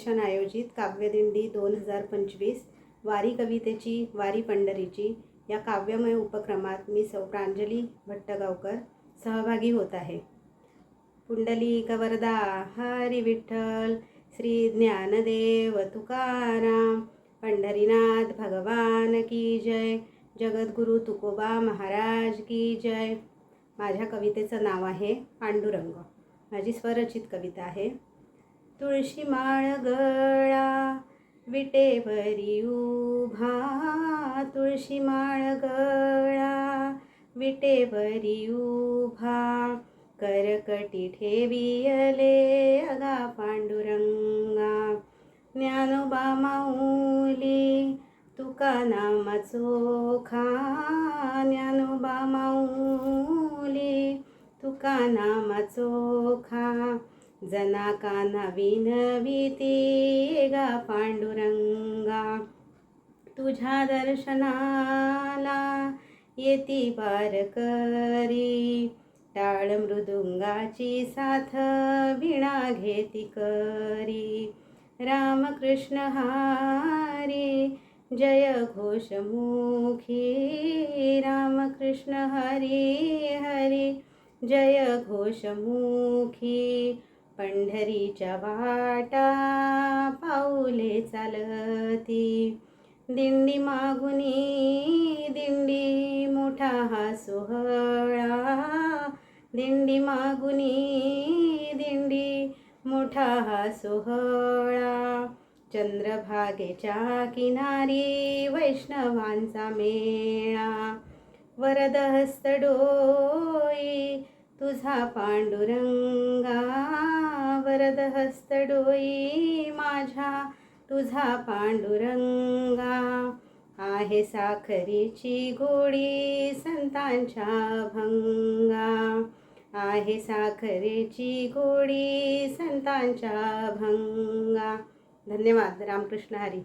Foundation आयोजित काव्यदिंडी 2025 वारी कवितेची वारी पंढरीची या काव्यमय उपक्रमात मी सौ प्रांजली भट्टगावकर सहभागी होत आहे. पुंडलिक वरदा हरी विठ्ठल, श्री ज्ञानदेव तुकाराम, पंढरीनाथ भगवान की जय, जगद्गुरु तुकोबा महाराज की जय. माझ्या कवितेचं नाव आहे पांडुरंग. माझी स्वरचित कविता आहे. तुळशी माळ गळा विटेवरी उभा, तुळशी माळ गळा विटेवरी उभा, करकटी ठेवियले अगा पांडुरंगा. ज्ञानोबा माऊली तुका नामा चोखा, ज्ञानोबा माऊली तुका नामा चोखा, जना काना विनविती गा पांडुरंगा. तुझ्या दर्शनाला येती वारकरी, टाळ मृदुंगाची साथ वीणा घेती करी. रामकृष्ण हरी जय घोषमुखी, रामकृष्ण हरी हरी जय घोषमुखी. पंढरीच्या वाटा पाऊले चालती, दिंडी मागुनी दिंडी मोठा हा सोहळा, दिंडी मागुनी दिंडी मोठा हा सोहळा. चंद्रभागेच्या किनारी वैष्णवांचा मेळा, वरदहस्त डोई तुझा पांडुरंगा, वरदहस्त डोई माझ्या तुझा पांडुरंगा. आहे साखरेची गोडी संतांच्या भंगा, आहे साखरेची गोडी संतांच्या भंगा. धन्यवाद. रामकृष्ण हरी.